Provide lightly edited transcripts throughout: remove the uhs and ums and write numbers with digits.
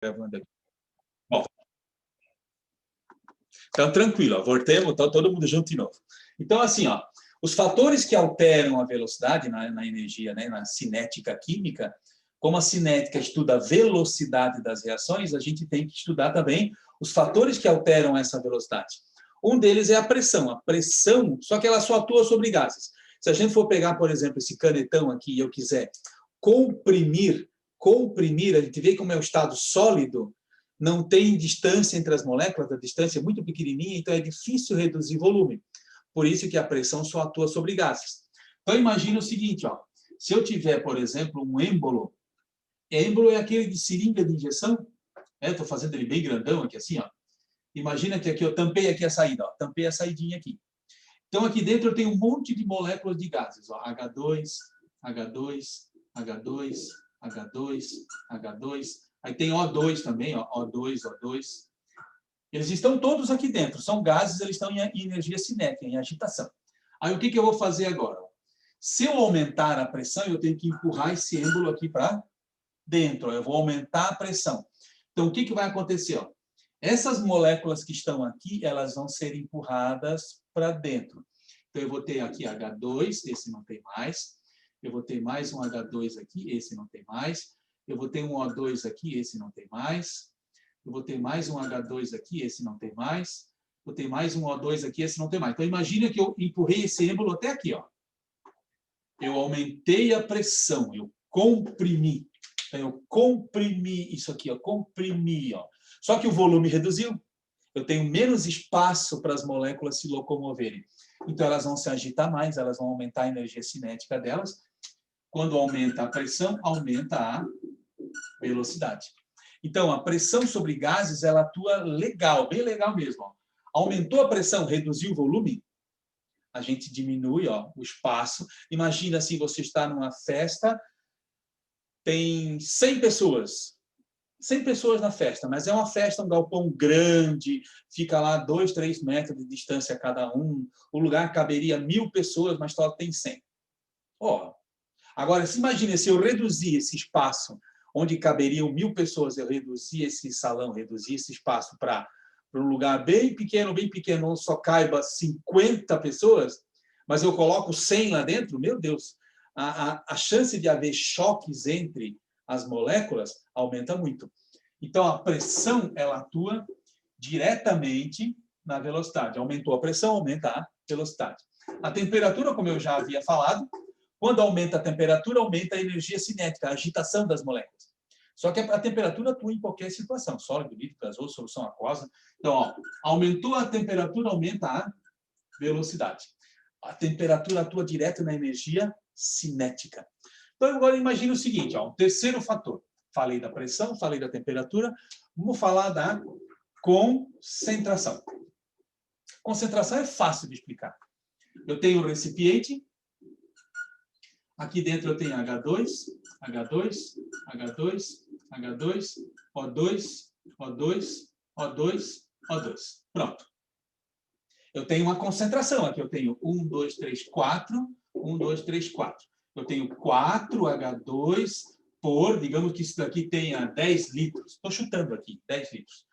Gravando aqui. Bom, então tranquilo, ó, voltemos, então, todo mundo junto de novo. Então, assim, ó, os fatores que alteram a velocidade na energia, né, na cinética química, como a cinética estuda a velocidade das reações, a gente tem que estudar também os fatores que alteram essa velocidade. Um deles é a pressão, só que ela só atua sobre gases. Se a gente for pegar, por exemplo, esse canetão aqui e eu quiser comprimir, a gente vê como é o estado sólido, não tem distância entre as moléculas, a distância é muito pequenininha, então é difícil reduzir volume. Por isso que a pressão só atua sobre gases. Então, imagina o seguinte, ó, se eu tiver, por exemplo, um êmbolo é aquele de seringa de injeção, estou fazendo ele bem grandão aqui, assim, ó. Imagina que aqui eu tampei aqui a saída, ó, tampei a saidinha aqui. Então, aqui dentro eu tenho um monte de moléculas de gases, ó, H2, H2, H2, H2, H2, aí tem O2 também, ó, O2, O2. Eles estão todos aqui dentro, são gases, eles estão em energia cinética, em agitação. Aí o que eu vou fazer agora? Se eu aumentar a pressão, eu tenho que empurrar esse êmbolo aqui para dentro, eu vou aumentar a pressão. Então, o que vai acontecer? Ó? Essas moléculas que estão aqui, elas vão ser empurradas para dentro. Então, eu vou ter aqui H2, esse não tem mais. Eu vou ter mais um H2 aqui, esse não tem mais. Eu vou ter um O2 aqui, esse não tem mais. Eu vou ter mais um H2 aqui, esse não tem mais. Vou ter mais um O2 aqui, esse não tem mais. Então, imagina que eu empurrei esse êmbolo até aqui. Ó. Eu aumentei a pressão, eu comprimi. Então, eu comprimi isso aqui, ó, comprimi. Ó. Só que o volume reduziu. Eu tenho menos espaço para as moléculas se locomoverem. Então, elas vão se agitar mais, elas vão aumentar a energia cinética delas. Quando aumenta a pressão, aumenta a velocidade. Então, a pressão sobre gases, ela atua legal, bem legal mesmo. Ó. Aumentou a pressão, reduziu o volume, a gente diminui ó, o espaço. Imagina assim, você está numa festa, tem 100 pessoas. 100 pessoas na festa, mas é uma festa, um galpão grande, fica lá 2, 3 metros de distância cada um. O lugar caberia 1000 pessoas, mas só tem 100. Ó, agora, se imagina se eu reduzir esse espaço onde caberiam 1000 pessoas, eu reduzir esse salão, reduzir esse espaço para um lugar bem pequeno, onde só caiba 50 pessoas, mas eu coloco 100 lá dentro, meu Deus, a chance de haver choques entre as moléculas aumenta muito. Então, a pressão, ela atua diretamente na velocidade. Aumentou a pressão, aumenta a velocidade. A temperatura, como eu já havia falado, quando aumenta a temperatura, aumenta a energia cinética, a agitação das moléculas. Só que a temperatura atua em qualquer situação, sólido, líquido, gasoso, solução aquosa. Então, ó, aumentou a temperatura, aumenta a velocidade. A temperatura atua direto na energia cinética. Então, agora imagine o seguinte, ó, um terceiro fator. Falei da pressão, falei da temperatura, vamos falar da concentração. Concentração é fácil de explicar. Eu tenho um recipiente, aqui dentro eu tenho H2, H2, H2, H2, O2, O2, O2, O2. Pronto. Eu tenho uma concentração aqui. Eu tenho 1, 2, 3, 4. 1, 2, 3, 4. Eu tenho 4 H2 por, digamos que isso daqui tenha 10 litros. Estou chutando aqui, 10 litros.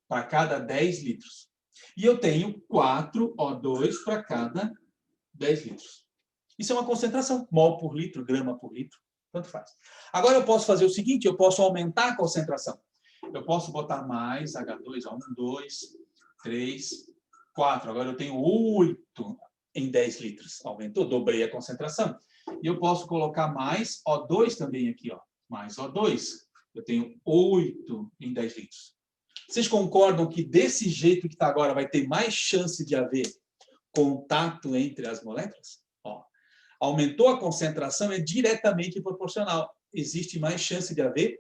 Para cada 10 litros. E eu tenho 4 O2 para cada 10 litros. Isso é uma concentração. Mol por litro, grama por litro. Tanto faz. Agora eu posso fazer o seguinte, eu posso aumentar a concentração. Eu posso botar mais H2, ó, 1, 2, 3, 4. Agora eu tenho 8 em 10 litros. Aumentou, dobrei a concentração. E eu posso colocar mais O2 também aqui, ó. Mais O2. Eu tenho 8 em 10 litros. Vocês concordam que desse jeito que está agora vai ter mais chance de haver contato entre as moléculas? Ó, aumentou a concentração, é diretamente proporcional. Existe mais chance de haver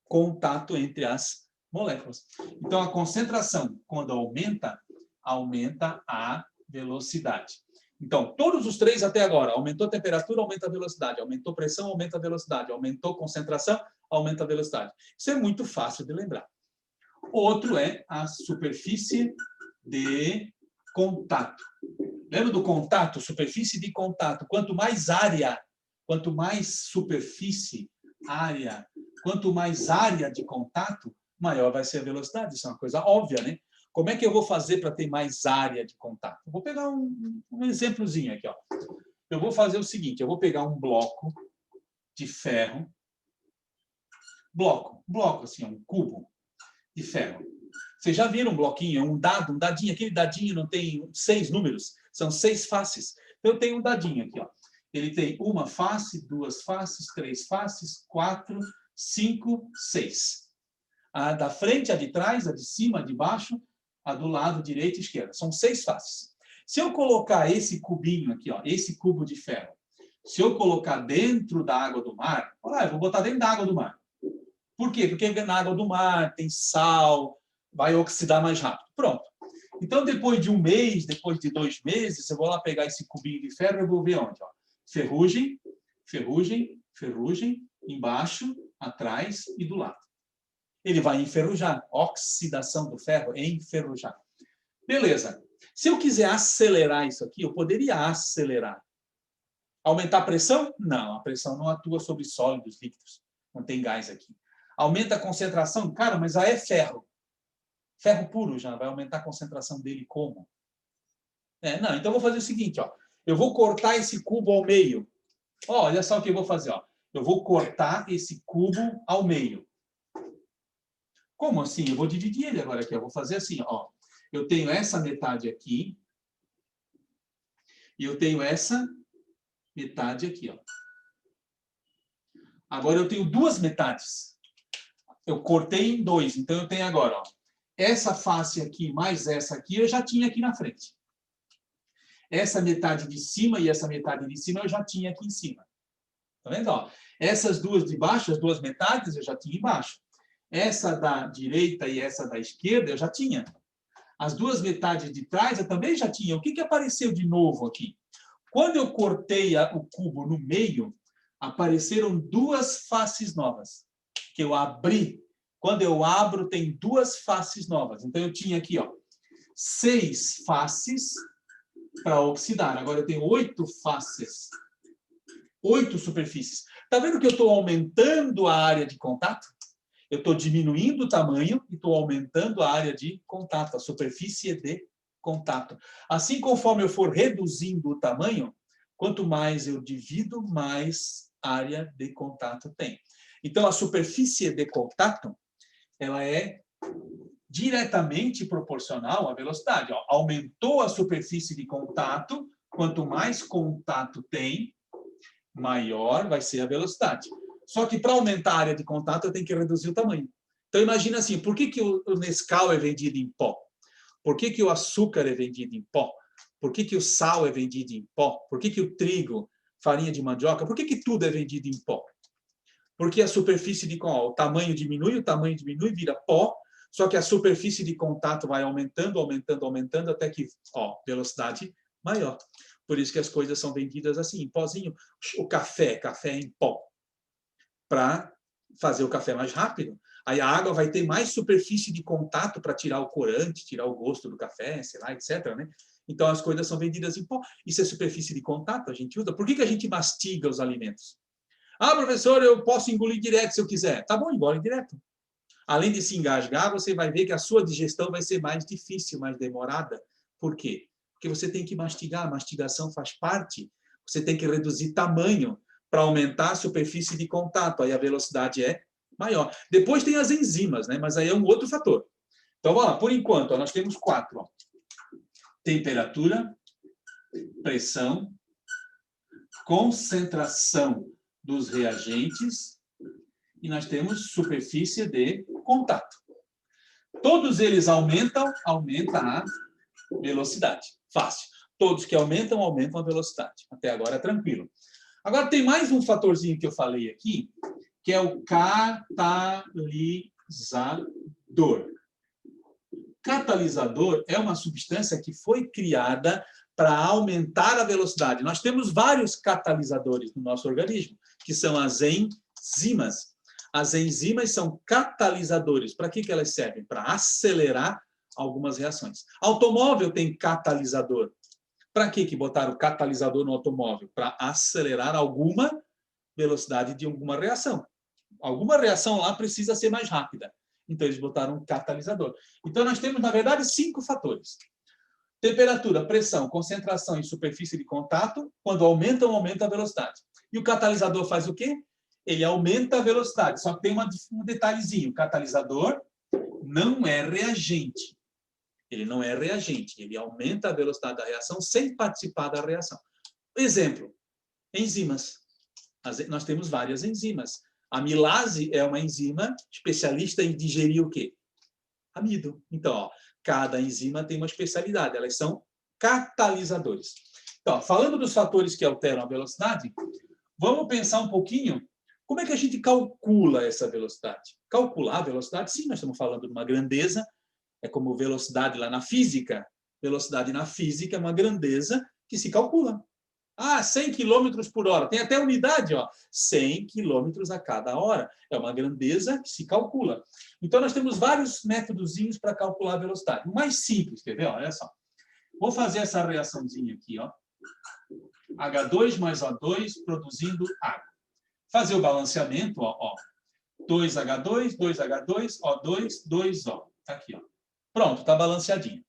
contato entre as moléculas. Então, a concentração, quando aumenta, aumenta a velocidade. Então, todos os três até agora, aumentou a temperatura, aumenta a velocidade, aumentou a pressão, aumenta a velocidade, aumentou a concentração, aumenta a velocidade. Isso é muito fácil de lembrar. Outro é a superfície de contato. Lembra do contato? Superfície de contato. Quanto mais área, quanto mais superfície, área, quanto mais área de contato, maior vai ser a velocidade. Isso é uma coisa óbvia, né? Como é que eu vou fazer para ter mais área de contato? Eu vou pegar um exemplozinho aqui, ó. Eu vou fazer o seguinte, eu vou pegar um bloco de ferro, bloco assim, um cubo de ferro. Vocês já viram um bloquinho, um dadinho, aquele dadinho não tem 6 números, são 6 faces. Então, eu tenho um dadinho aqui, ó. Ele tem uma face, 2 faces, 3 faces, 4, 5, 6. A da frente, a de trás, a de cima, a de baixo, a do lado direito e esquerdo. São 6 faces. Se eu colocar esse cubinho aqui, ó, esse cubo de ferro, se eu colocar dentro da água do mar, olha, eu vou botar dentro da água do mar. Por quê? Porque na água do mar tem sal, vai oxidar mais rápido. Pronto. Então, depois de 1 mês, depois de 2 meses, eu vou lá pegar esse cubinho de ferro e vou ver onde? Ó. Ferrugem, ferrugem, ferrugem, embaixo, atrás e do lado. Ele vai enferrujar. Oxidação do ferro, enferrujar. Beleza. Se eu quiser acelerar isso aqui, eu poderia acelerar. Aumentar a pressão? Não, a pressão não atua sobre sólidos líquidos. Não tem gás aqui. Aumenta a concentração? Cara, mas aí é ferro. Ferro puro já vai aumentar a concentração dele como? Não, então eu vou fazer o seguinte, ó. Eu vou cortar esse cubo ao meio. Ó, olha só o que eu vou fazer, ó. Eu vou cortar esse cubo ao meio. Como assim? Eu vou dividir ele agora aqui. Eu vou fazer assim, ó. Eu tenho essa metade aqui e eu tenho essa metade aqui, ó. Agora eu tenho 2 metades. Eu cortei em 2, então eu tenho agora, ó, essa face aqui mais essa aqui eu já tinha aqui na frente. Essa metade de cima e essa metade de cima eu já tinha aqui em cima. Tá vendo? Ó? Essas duas de baixo, as 2 metades, eu já tinha embaixo. Essa da direita e essa da esquerda eu já tinha. As 2 metades de trás eu também já tinha. O que apareceu de novo aqui? Quando eu cortei o cubo no meio, apareceram 2 faces novas, que eu abri. Quando eu abro, tem 2 faces novas. Então, eu tinha aqui, ó, 6 faces para oxidar. Agora, eu tenho 8 faces. 8 superfícies. Está vendo que eu estou aumentando a área de contato? Eu estou diminuindo o tamanho e estou aumentando a área de contato, a superfície de contato. Assim, conforme eu for reduzindo o tamanho, quanto mais eu divido, mais área de contato tem. Então, a superfície de contato, ela é diretamente proporcional à velocidade. Ó, aumentou a superfície de contato, quanto mais contato tem, maior vai ser a velocidade. Só que para aumentar a área de contato, eu tenho que reduzir o tamanho. Então, imagina assim, por que o Nescau é vendido em pó? Por que o açúcar é vendido em pó? Por que o sal é vendido em pó? Por que o trigo, farinha de mandioca, por que tudo é vendido em pó? Porque a superfície de o tamanho diminui, vira pó, só que a superfície de contato vai aumentando, aumentando, aumentando, até que, ó, velocidade maior. Por isso que as coisas são vendidas assim, em pozinho. O café em pó, para fazer o café mais rápido. Aí a água vai ter mais superfície de contato para tirar o corante, tirar o gosto do café, sei lá, etc. Né? Então, as coisas são vendidas em pó. Isso é superfície de contato, a gente usa. Por que a gente mastiga os alimentos? Ah, professor, eu posso engolir direto se eu quiser. Tá bom, engole direto. Além de se engasgar, você vai ver que a sua digestão vai ser mais difícil, mais demorada. Por quê? Porque você tem que mastigar, a mastigação faz parte. Você tem que reduzir tamanho para aumentar a superfície de contato. Aí a velocidade é maior. Depois tem as enzimas, né? Mas aí é um outro fator. Então, vamos lá. Por enquanto, ó, nós temos 4. Ó. Temperatura, pressão, concentração dos reagentes e nós temos superfície de contato. Todos eles aumentam, aumenta a velocidade. Fácil. Todos que aumentam, aumentam a velocidade. Até agora, tranquilo. Agora, tem mais um fatorzinho que eu falei aqui, que é o catalisador. Catalisador é uma substância que foi criada para aumentar a velocidade. Nós temos vários catalisadores no nosso organismo, que são as enzimas. As enzimas são catalisadores. Para que elas servem? Para acelerar algumas reações. Automóvel tem catalisador. Para que botaram catalisador no automóvel? Para acelerar alguma velocidade de alguma reação. Alguma reação lá precisa ser mais rápida. Então, eles botaram um catalisador. Então, nós temos, na verdade, 5 fatores. Temperatura, pressão, concentração e superfície de contato. Quando aumentam, aumenta a velocidade. E o catalisador faz o quê? Ele aumenta a velocidade. Só que tem um detalhezinho. O catalisador não é reagente. Ele não é reagente. Ele aumenta a velocidade da reação sem participar da reação. Exemplo, enzimas. Nós temos várias enzimas. A amilase é uma enzima especialista em digerir o quê? Amido. Então, ó, cada enzima tem uma especialidade. Elas são catalisadores. Então, ó, falando dos fatores que alteram a velocidade, vamos pensar um pouquinho como é que a gente calcula essa velocidade. Calcular a velocidade, sim, nós estamos falando de uma grandeza, é como velocidade lá na física. Velocidade na física é uma grandeza que se calcula. 100 km por hora. Tem até unidade, ó. 100 km a cada hora. É uma grandeza que se calcula. Então, nós temos vários métodozinhos para calcular a velocidade. O mais simples, quer ver? Olha só. Vou fazer essa reaçãozinha aqui, ó. H2 mais O2 produzindo água. Fazer o balanceamento, ó. 2H2, 2H2, O2, 2O. Tá aqui, ó. Pronto, tá balanceadinho.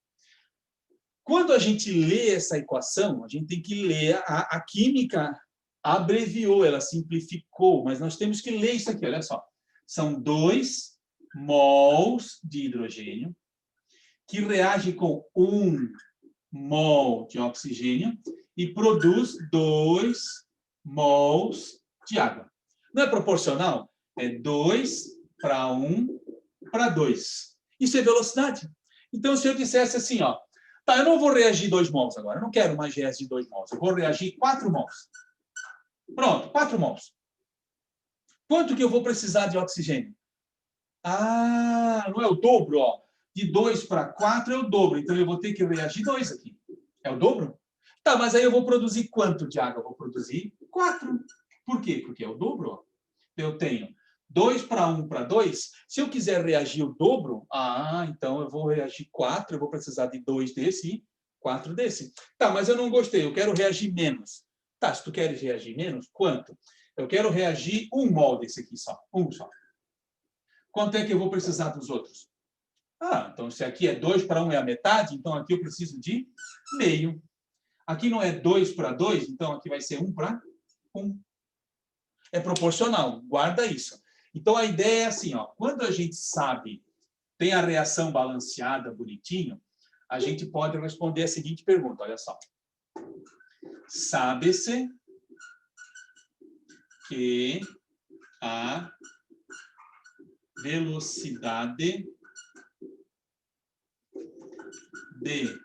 Quando a gente lê essa equação, a gente tem que ler, a química abreviou, ela simplificou, mas nós temos que ler isso aqui, olha só. São 2 mols de hidrogênio que reage com 1 mol de oxigênio e produz 2 mols de água. Não é proporcional? É 2 para 1 para 2. Isso é velocidade. Então, se eu dissesse assim, ó, tá, eu não vou reagir 2 mols agora. Eu não quero uma GS de 2 mols. Eu vou reagir 4 mols. Pronto, 4 mols. Quanto que eu vou precisar de oxigênio? Não é o dobro, ó. De 2 para 4 é o dobro. Então, eu vou ter que reagir 2 aqui. É o dobro? Tá, mas aí eu vou produzir quanto de água? Eu vou produzir 4. Por quê? Porque é o dobro, ó. Eu tenho 2 para 1 para 2. Se eu quiser reagir o dobro, então eu vou reagir 4, eu vou precisar de 2 desse e 4 desse. Tá, mas eu não gostei, eu quero reagir menos. Tá, se tu queres reagir menos, quanto? Eu quero reagir 1 mol desse aqui só, 1 só. Quanto é que eu vou precisar dos outros? Então se aqui é 2 para 1 é a metade, então aqui eu preciso de meio. Aqui não é 2 para 2, então aqui vai ser 1 para 1. É proporcional, guarda isso. Então, a ideia é assim, ó, quando a gente sabe, tem a reação balanceada, bonitinho, a gente pode responder a seguinte pergunta, olha só. Sabe-se que a velocidade de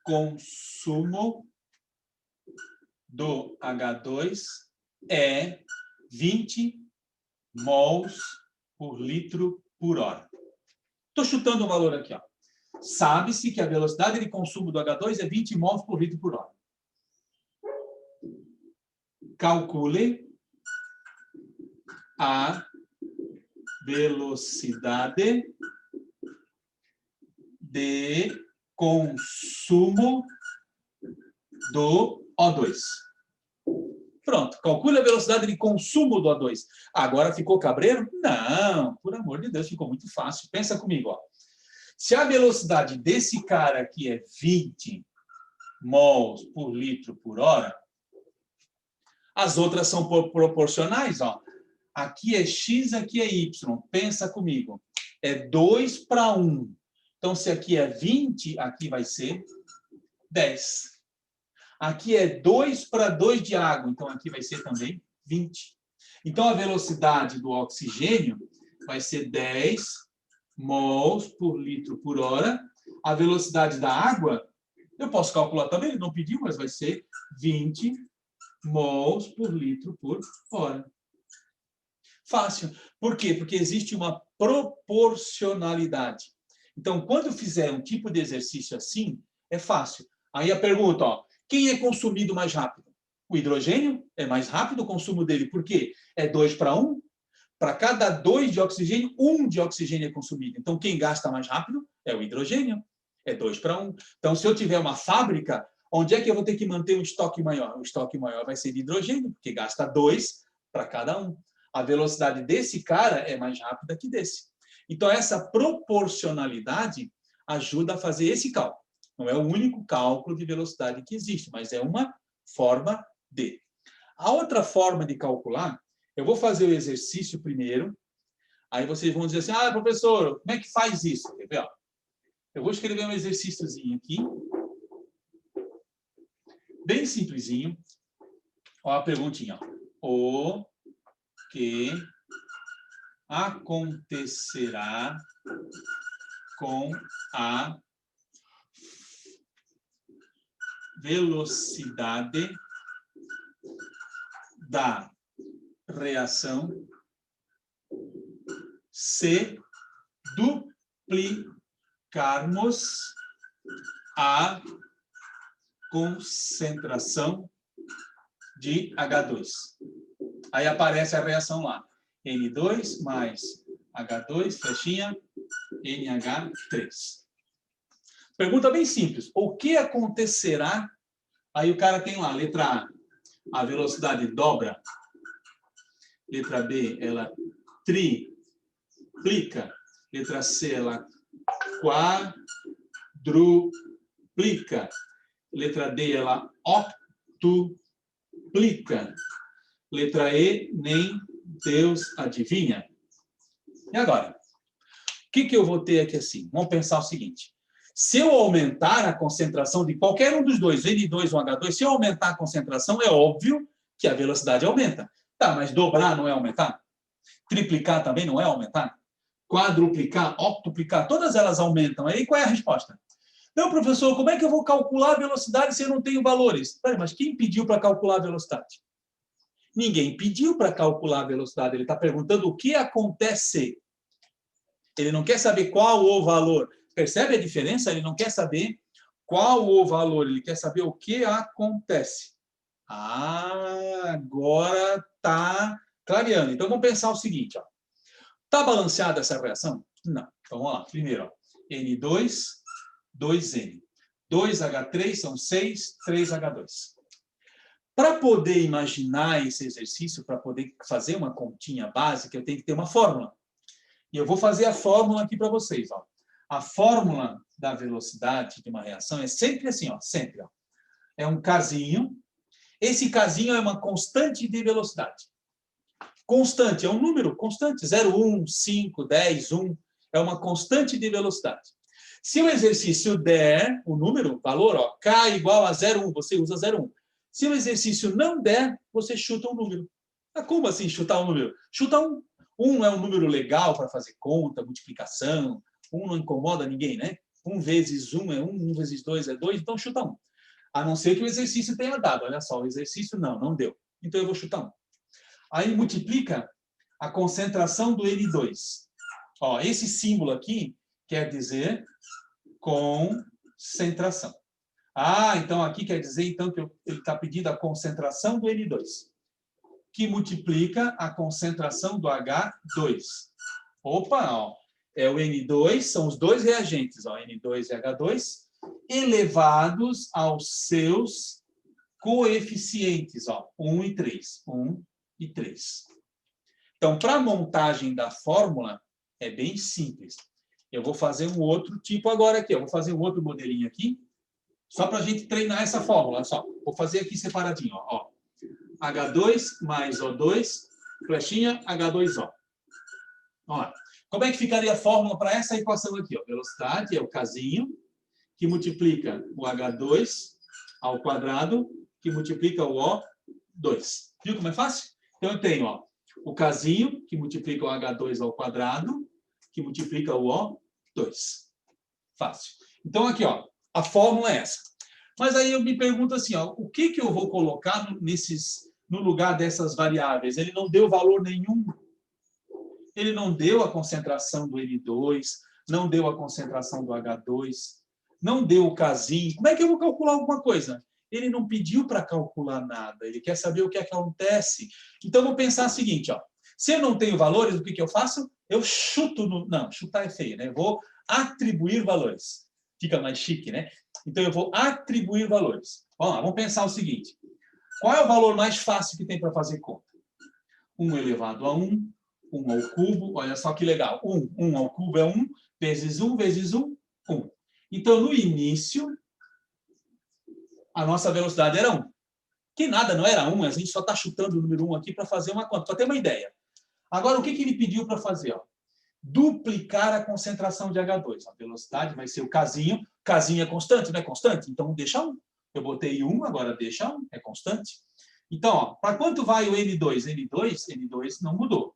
consumo do H2 é 20 mols por litro por hora. Estou chutando um valor aqui, ó. Sabe-se que a velocidade de consumo do H2 é 20 mols por litro por hora. Calcule a velocidade de consumo do O2. Pronto, calcule a velocidade de consumo do O2. Agora ficou cabreiro? Não, por amor de Deus, ficou muito fácil. Pensa comigo, ó. Se a velocidade desse cara aqui é 20 mols por litro por hora, as outras são proporcionais, ó. Aqui é x, aqui é y. Pensa comigo. É 2 para 1. Então, se aqui é 20, aqui vai ser 10. Aqui é 2 para 2 de água, então aqui vai ser também 20. Então, a velocidade do oxigênio vai ser 10 mols por litro por hora. A velocidade da água, eu posso calcular também, ele não pediu, mas vai ser 20 mols por litro por hora. Fácil. Por quê? Porque existe uma proporcionalidade. Então, quando fizer um tipo de exercício assim, é fácil. Aí a pergunta, ó, quem é consumido mais rápido? O hidrogênio é mais rápido o consumo dele. Por quê? É 2 para 1. Para cada 2 de oxigênio, 1 de oxigênio é consumido. Então, quem gasta mais rápido é o hidrogênio. É 2 para 1. Então, se eu tiver uma fábrica, onde é que eu vou ter que manter um estoque maior? O estoque maior vai ser de hidrogênio, porque gasta 2 para cada 1. A velocidade desse cara é mais rápida que desse. Então, essa proporcionalidade ajuda a fazer esse cálculo. Não é o único cálculo de velocidade que existe, mas é uma forma de. A outra forma de calcular, eu vou fazer o exercício primeiro, aí vocês vão dizer assim, ah, professor, como é que faz isso? Quer ver, ó? Eu vou escrever um exercíciozinho aqui, bem simplesinho. Ó a perguntinha. Ó. O que acontecerá com a velocidade da reação se duplicarmos a concentração de H2. Aí aparece a reação lá. N2 mais H2, flechinha, NH3. Pergunta bem simples. O que acontecerá? Aí o cara tem lá, letra A velocidade dobra. Letra B, ela triplica. Letra C, ela quadruplica. Letra D, ela octuplica. Letra E, nem Deus adivinha. E agora? O que eu vou ter aqui assim? Vamos pensar o seguinte. Se eu aumentar a concentração de qualquer um dos dois, N2 ou H2, se eu aumentar a concentração, é óbvio que a velocidade aumenta. Tá, mas dobrar não é aumentar? Triplicar também não é aumentar? Quadruplicar, octuplicar, todas elas aumentam. Aí qual é a resposta? Não, professor, como é que eu vou calcular a velocidade se eu não tenho valores? Mas quem pediu para calcular a velocidade? Ninguém pediu para calcular a velocidade. Ele está perguntando o que acontece. Ele não quer saber qual o valor. Percebe a diferença? Ele não quer saber qual o valor. Ele quer saber o que acontece. Ah, agora está clareando. Então, vamos pensar o seguinte. Está balanceada essa reação? Não. Então, vamos lá. Primeiro, ó, N2, 2N. 2H3 são 6, 3H2. Para poder imaginar esse exercício, para poder fazer uma continha básica, eu tenho que ter uma fórmula. E eu vou fazer a fórmula aqui para vocês. Ó. A fórmula da velocidade de uma reação é sempre assim, ó, sempre. Ó. É um casinho. Esse casinho é uma constante de velocidade. Constante, é um número constante. 0, 1, 5, 10, 1. É uma constante de velocidade. Se o exercício der o número, o valor, ó, K igual a 0,1, você usa 0,1. Se o exercício não der, você chuta um número. Ah, como assim chutar um número? Chuta um. 1 é um número legal para fazer conta, multiplicação. 1 não incomoda ninguém, né? 1 vezes 1 é 1, 1 vezes 2 é 2, então chuta 1. A não ser que o exercício tenha dado. Olha só, o exercício não deu. Então eu vou chutar 1. Aí multiplica a concentração do N2. Ó, esse símbolo aqui quer dizer concentração. Ah, então aqui quer dizer então que ele está pedindo a concentração do N2, que multiplica a concentração do H2. Opa, ó, é o N2, são os dois reagentes, ó, N2 e H2, elevados aos seus coeficientes, ó, 1 e 3. 1 e 3. Então, para a montagem da fórmula, é bem simples. Eu vou fazer um outro tipo agora aqui. Eu vou fazer um outro modelinho aqui, só para a gente treinar essa fórmula. Só. Vou fazer aqui separadinho. Ó. H2 mais O2, flechinha, H2O. Vamos lá. Como é que ficaria a fórmula para essa equação aqui? Ó? Velocidade é o casinho, que multiplica o H2 ao quadrado, que multiplica o O2. Viu como é fácil? Então, eu tenho o casinho, que multiplica o H2 ao quadrado, que multiplica o O2. Fácil. Então, aqui, ó, a fórmula é essa. Mas aí eu me pergunto assim, ó, o que eu vou colocar no lugar dessas variáveis? Ele não deu valor nenhum. Ele não deu a concentração do N2, não deu a concentração do H2, não deu o casinho. Como é que eu vou calcular alguma coisa? Ele não pediu para calcular nada, ele quer saber o que é que acontece. Então, eu vou pensar o seguinte, ó, se eu não tenho valores, o que eu faço? Eu chuto no... Não, chutar é feio, né? Eu vou atribuir valores. Fica mais chique, né? Então, eu vou atribuir valores. Vamos lá, vamos pensar o seguinte. Qual é o valor mais fácil que tem para fazer conta? 1 elevado a 1, 1 ao cubo, olha só que legal. 1 ao cubo é 1, vezes 1, vezes 1, 1. Então, no início, a nossa velocidade era 1. Que nada, não era 1, a gente só está chutando o número 1 aqui para fazer uma conta, para ter uma ideia. Agora, o que ele pediu para fazer? Ó? Duplicar a concentração de H2. A velocidade vai ser o casinho. Casinho é constante, não é constante? Então, deixa 1. Eu botei 1, agora deixa 1, é constante. Então, para quanto vai o N2? N2 não mudou.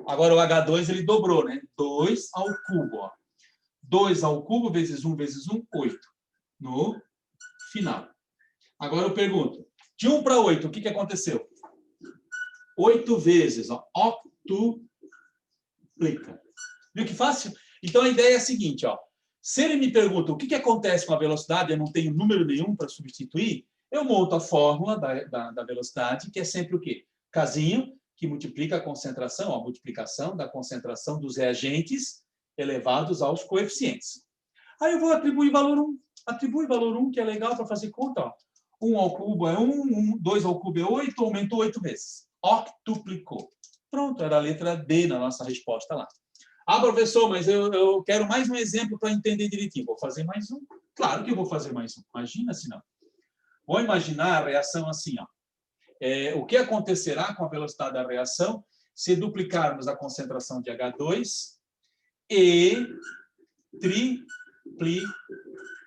Agora o H2 ele dobrou, né? 2 ao cubo. Ó. 2 ao cubo vezes 1 vezes 1, 8. No final. Agora eu pergunto, de 1 para 8, o que aconteceu? 8 vezes, ó, octuplica. Viu que fácil? Então a ideia é a seguinte, ó. Se ele me pergunta o que acontece com a velocidade, eu não tenho número nenhum para substituir, eu monto a fórmula da velocidade, que é sempre o quê? Casinho, que multiplica a concentração, a multiplicação da concentração dos reagentes elevados aos coeficientes. Aí eu vou atribuir valor 1. Atribui valor 1, que é legal para fazer conta. Ó. 1 ao cubo é 1, 2 ao cubo é 8, aumentou 8 vezes. Octuplicou. Pronto, era a letra D na nossa resposta lá. Ah, professor, mas eu quero mais um exemplo para entender direitinho. Vou fazer mais um? Claro que eu vou fazer mais um. Imagina se não. Vou imaginar a reação assim, ó. O que acontecerá com a velocidade da reação se duplicarmos a concentração de H2 e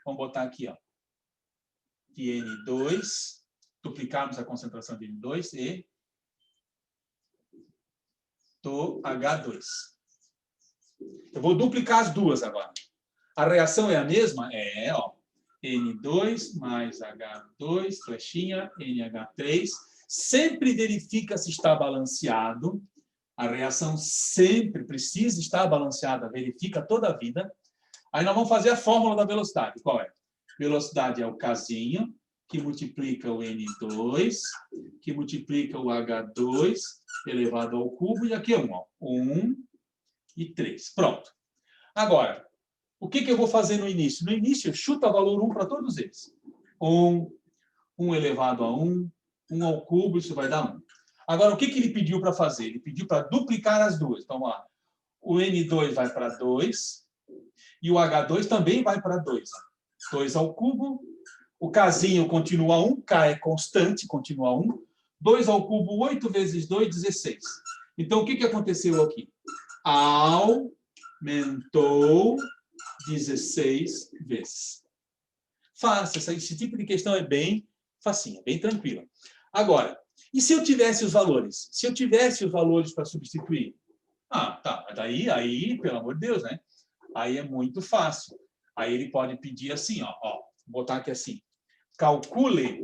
vamos botar aqui, ó, de N2, duplicarmos a concentração de N2 e do H2. Eu vou duplicar as duas agora. A reação é a mesma? É, ó. N2 mais H2, flechinha, NH3. Sempre verifica se está balanceado. A reação sempre precisa estar balanceada, verifica toda a vida. Aí nós vamos fazer a fórmula da velocidade. Qual é? Velocidade é o casinho, que multiplica o N2, que multiplica o H2 elevado ao cubo, e aqui é 1, ó. 1 e 3. Pronto. Agora, o que eu vou fazer no início? No início, chuta valor 1 para todos eles. 1 elevado a 1, 1 ao cubo, isso vai dar 1. Agora, o que ele pediu para fazer? Ele pediu para duplicar as duas. Então, vamos lá. O N2 vai para 2 e o H2 também vai para 2. 2 ao cubo. O Kzinho continua 1, K é constante, continua 1. 2 ao cubo, 8 vezes 2, 16. Então, o que aconteceu aqui? Aumentou 16 vezes. Fácil, esse tipo de questão é bem facinha, bem tranquila. Agora, e se eu tivesse os valores? Se eu tivesse os valores para substituir? Ah, tá, mas aí, pelo amor de Deus, né? Aí é muito fácil. Aí ele pode pedir assim, ó, vou botar aqui assim. Calcule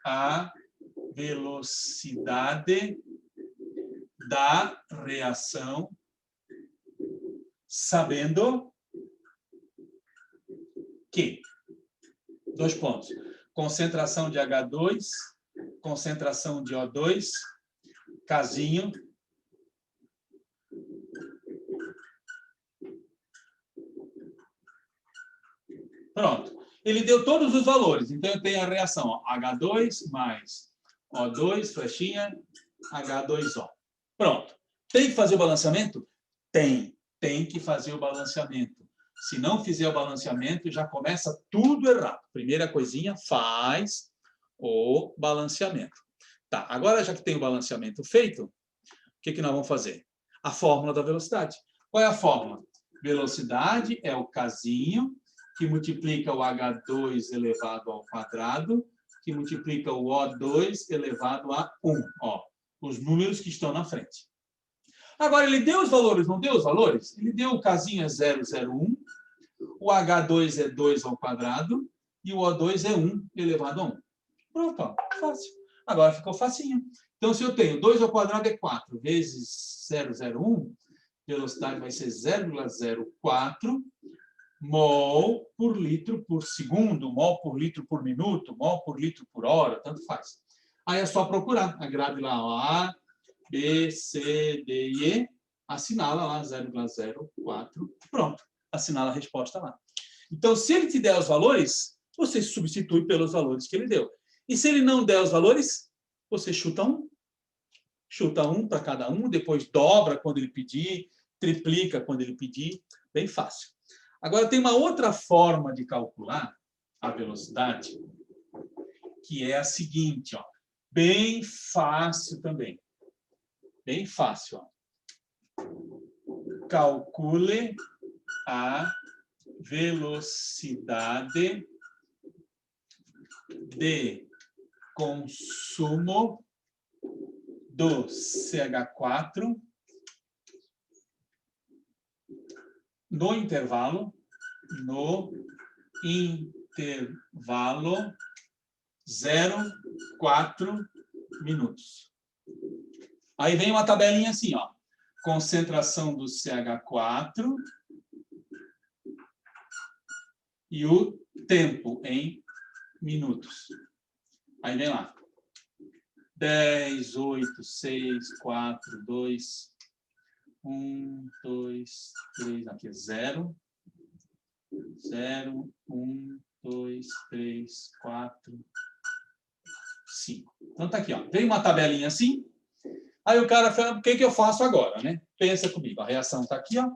a velocidade da reação sabendo que, 2 pontos, concentração de H2, concentração de O2, casinho, pronto. Ele deu todos os valores, então eu tenho a reação, ó, H2 mais O2, flechinha, H2O. Pronto. Tem que fazer o balanceamento? Tem que fazer o balanceamento. Se não fizer o balanceamento, já começa tudo errado. Primeira coisinha, faz o balanceamento. Tá, agora já que tem o balanceamento feito, o que nós vamos fazer? A fórmula da velocidade. Qual é a fórmula? Velocidade é o casinho que multiplica o H2 elevado ao quadrado, que multiplica o O2 elevado a 1. Ó, os números que estão na frente. Agora, ele deu os valores, não deu os valores? Ele deu o casinho é 0,01, o H2 é 2 ao quadrado e o O2 é 1 elevado a 1. Pronto, ó, fácil. Agora ficou facinho. Então, se eu tenho 2 ao quadrado é 4, vezes 0,01, velocidade vai ser 0,04 mol por litro por segundo, mol por litro por minuto, mol por litro por hora, tanto faz. Aí é só procurar. A grade lá, ó, A, B, C, D e E, assinala lá 0,04, pronto, assinala a resposta lá. Então, se ele te der os valores, você substitui pelos valores que ele deu. E se ele não der os valores, você chuta 1. chuta 1 para cada um, depois dobra quando ele pedir, triplica quando ele pedir, bem fácil. Agora, tem uma outra forma de calcular a velocidade, que é a seguinte, ó, bem fácil também. Bem fácil, ó. Calcule a velocidade de consumo do CH4 no intervalo 0,4 minutos. Aí vem uma tabelinha assim, ó. Concentração do CH4 e o tempo em minutos. Aí vem lá. 10, 8, 6, 4, 2, 1, 2, 3, aqui é 0, 0, 1, 2, 3, 4, 5. Então tá aqui, ó. Vem uma tabelinha assim. Aí o cara fala, o que eu faço agora, né? Pensa comigo, a reação está aqui, ó.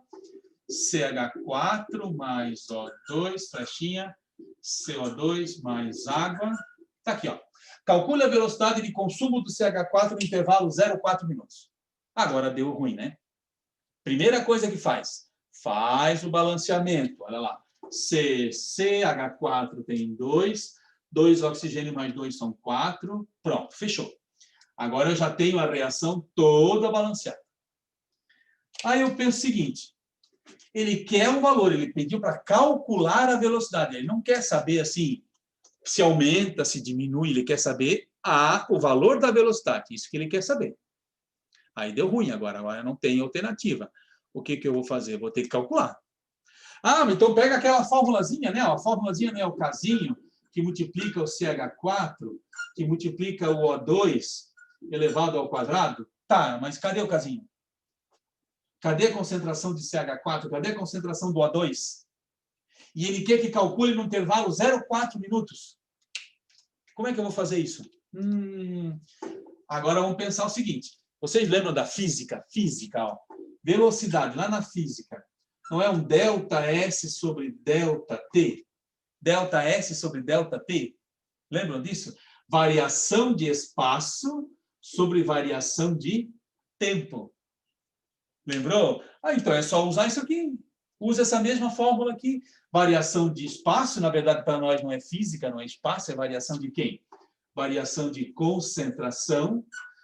CH4 mais O2, flechinha, CO2 mais água. Está aqui, ó. Calcule a velocidade de consumo do CH4 no intervalo 0,4 minutos. Agora deu ruim, né? Primeira coisa que faz o balanceamento. Olha lá. CH4 tem 2, 2 oxigênio mais 2 são 4. Pronto, fechou. Agora eu já tenho a reação toda balanceada. Aí eu penso o seguinte, ele quer um valor, ele pediu para calcular a velocidade. Ele não quer saber assim, se aumenta, se diminui, ele quer saber o valor da velocidade. Isso que ele quer saber. Aí deu ruim agora não tem alternativa. O que eu vou fazer? Vou ter que calcular. Ah, então pega aquela formulazinha, né? A formulazinha não é o casinho que multiplica o CH4, que multiplica o O2 elevado ao quadrado? Tá, mas cadê o casinho? Cadê a concentração de CH4? Cadê a concentração do O2? E ele quer que calcule no intervalo 0,4 minutos. Como é que eu vou fazer isso? Agora vamos pensar o seguinte. Vocês lembram da física? Física, ó. Velocidade, lá na física. Não é um ΔS sobre ΔT? ΔS sobre ΔT? Lembram disso? Variação de espaço sobre variação de tempo. Lembrou? Então é só usar isso aqui. Usa essa mesma fórmula aqui. Variação de espaço, na verdade, para nós não é física, não é espaço, é variação de quem? Variação de concentração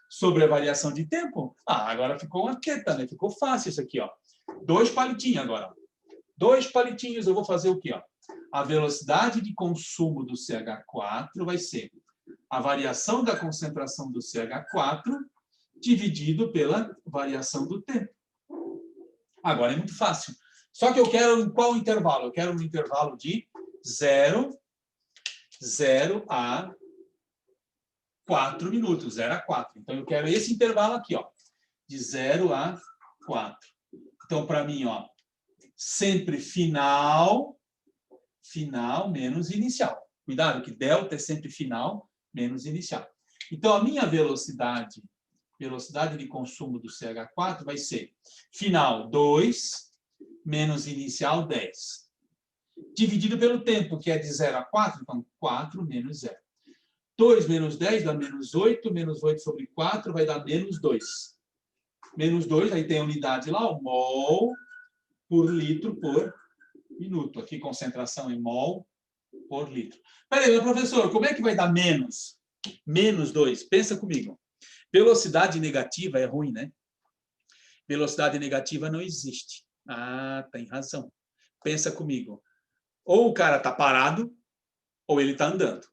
sobre a variação de tempo. Agora ficou uma queta, né? Ficou fácil isso aqui, ó. 2 palitinhos agora. 2 palitinhos, eu vou fazer o quê, ó? A velocidade de consumo do CH4 vai ser a variação da concentração do CH4 dividido pela variação do tempo. Agora é muito fácil. Só que eu quero em qual intervalo? Eu quero no intervalo de 0 a 4 minutos. 0 a 4. Então, eu quero esse intervalo aqui, ó, de 0 a 4. Então, para mim, ó, sempre final menos inicial. Cuidado, que delta é sempre final menos inicial. Então, a minha velocidade de consumo do CH4 vai ser final 2 menos inicial 10. Dividido pelo tempo, que é de 0 a 4, então 4 menos 0. 2 menos 10 dá menos 8, menos 8 sobre 4 vai dar menos 2. Menos 2, aí tem a unidade lá, o mol por litro por minuto. Aqui concentração em mol por litro. Peraí, meu professor, como é que vai dar menos? Menos 2, pensa comigo. Velocidade negativa é ruim, né? Velocidade negativa não existe. Tem razão. Pensa comigo. Ou o cara está parado, ou ele está andando.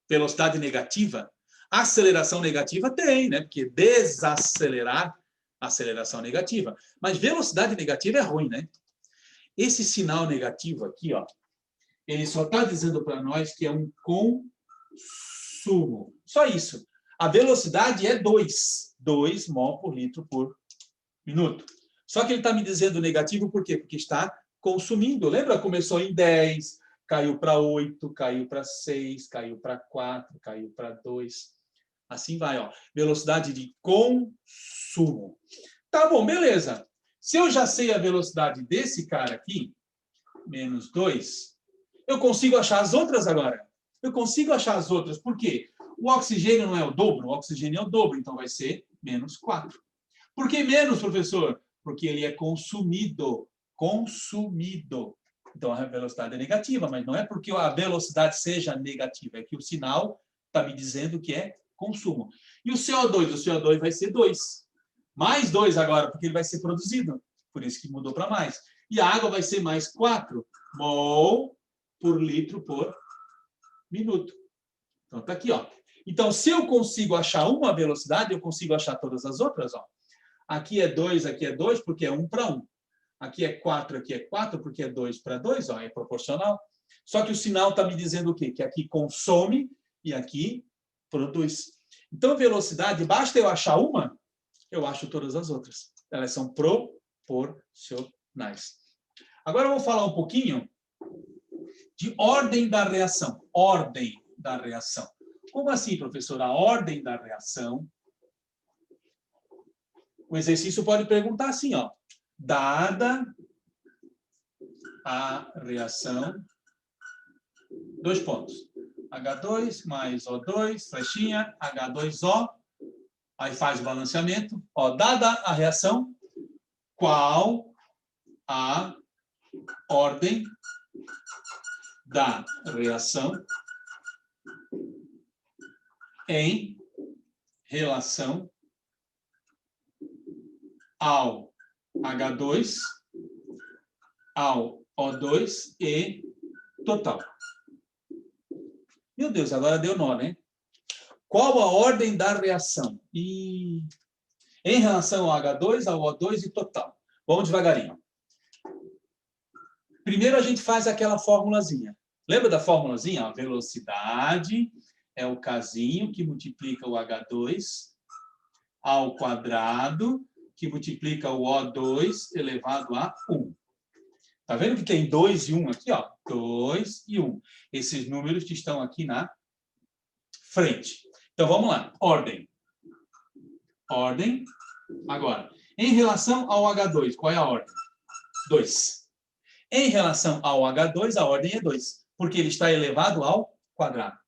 Velocidade negativa, aceleração negativa tem, né? Porque desacelerar, aceleração negativa. Mas velocidade negativa é ruim, né? Esse sinal negativo aqui, ó, ele só está dizendo para nós que é um consumo. Só isso. A velocidade é 2 mol por litro por minuto. Só que ele está me dizendo negativo por quê? Porque está consumindo. Lembra? Começou em 10, caiu para 8, caiu para 6, caiu para 4, caiu para 2. Assim vai, ó. Velocidade de consumo. Tá bom, beleza. Se eu já sei a velocidade desse cara aqui, menos 2, eu consigo achar as outras agora. Eu consigo achar as outras. Por quê? O oxigênio não é o dobro? O oxigênio é o dobro, então vai ser menos 4. Por que menos, professor? Porque ele é consumido. Consumido. Então, a velocidade é negativa, mas não é porque a velocidade seja negativa, é que o sinal está me dizendo que é consumo. E o CO2? O CO2 vai ser 2. Mais 2 agora, porque ele vai ser produzido. Por isso que mudou para mais. E a água vai ser mais 4 mol por litro por minuto. Então, está aqui, ó. Então, se eu consigo achar uma velocidade, eu consigo achar todas as outras, ó. Aqui é 2, porque é 1 para 1. Aqui é 4, porque é 2 para 2, ó, é proporcional. Só que o sinal está me dizendo o quê? Que aqui consome e aqui produz. Então, velocidade, basta eu achar uma, eu acho todas as outras. Elas são proporcionais. Agora eu vou falar um pouquinho de ordem da reação. Ordem da reação. Como assim, professor? A ordem da reação. O exercício pode perguntar assim, ó. Dada a reação, 2 pontos. H2 mais O2, flechinha, H2O. Aí faz o balanceamento. Ó, dada a reação, qual a ordem da reação em relação ao H2, ao O2 e total. Meu Deus, agora deu nó, né? Qual a ordem da reação? Em relação ao H2, ao O2 e total. Vamos devagarinho. Primeiro a gente faz aquela formulazinha. Lembra da formulazinha? A velocidade é o Kzinho que multiplica o H2 ao quadrado, que multiplica o O2 elevado a 1. Tá vendo que tem 2 e 1 aqui, ó? 2 e 1. Esses números que estão aqui na frente. Então, vamos lá. Ordem. Ordem. Agora, em relação ao H2, qual é a ordem? 2. Em relação ao H2, a ordem é 2, porque ele está elevado ao quadrado.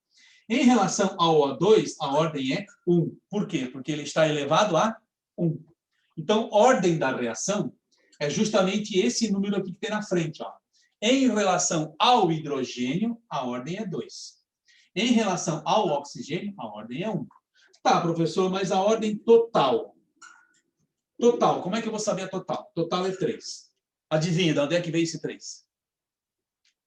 Em relação ao O2, a ordem é 1. Por quê? Porque ele está elevado a 1. Então, ordem da reação é justamente esse número aqui que tem na frente, ó. Em relação ao hidrogênio, a ordem é 2. Em relação ao oxigênio, a ordem é 1. Tá, professor, mas a ordem total. Total, como é que eu vou saber a total? Total é 3. Adivinha, de onde é que veio esse 3?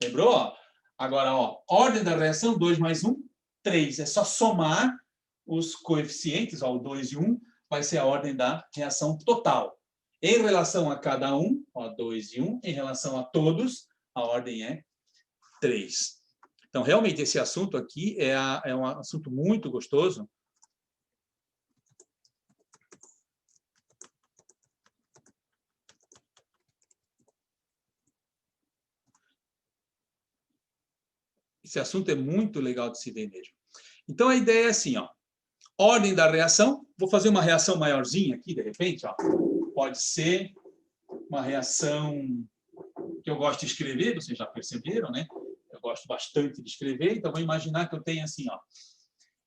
Lembrou? Ó? Agora, ó, ordem da reação, 2 mais 1, 3. É só somar os coeficientes, ó, o 2 e 1, vai ser a ordem da reação total. Em relação a cada um, ó, 2 e 1, em relação a todos, a ordem é 3. Então, realmente, esse assunto aqui é um assunto muito gostoso. Esse assunto é muito legal de se ver mesmo. Então, a ideia é assim, ó. Ordem da reação. Vou fazer uma reação maiorzinha aqui, de repente, ó. Pode ser uma reação que eu gosto de escrever, vocês já perceberam, né? Eu gosto bastante de escrever, então vou imaginar que eu tenho assim, ó.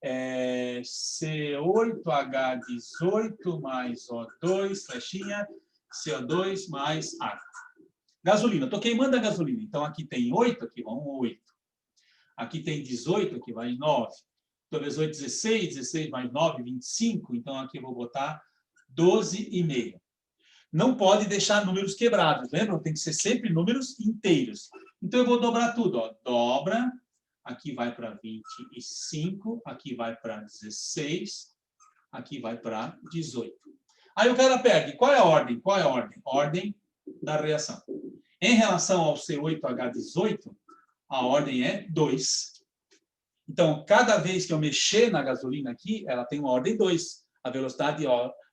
C8H18 mais O2, flechinha, CO2 mais água. Gasolina, estou queimando a gasolina. Então, aqui tem 8, aqui vão 8. Aqui tem 18, aqui vai 9. Então, 18, 16, 16 mais 9, 25. Então, aqui eu vou botar 12,5. Não pode deixar números quebrados, lembram? Tem que ser sempre números inteiros. Então, eu vou dobrar tudo. Ó. Dobra, aqui vai para 25, aqui vai para 16, aqui vai para 18. Aí o cara perde. Qual é a ordem? Qual é a ordem? Ordem da reação. Em relação ao C8H18, a ordem é 2. Então, cada vez que eu mexer na gasolina aqui, ela tem uma ordem 2. A velocidade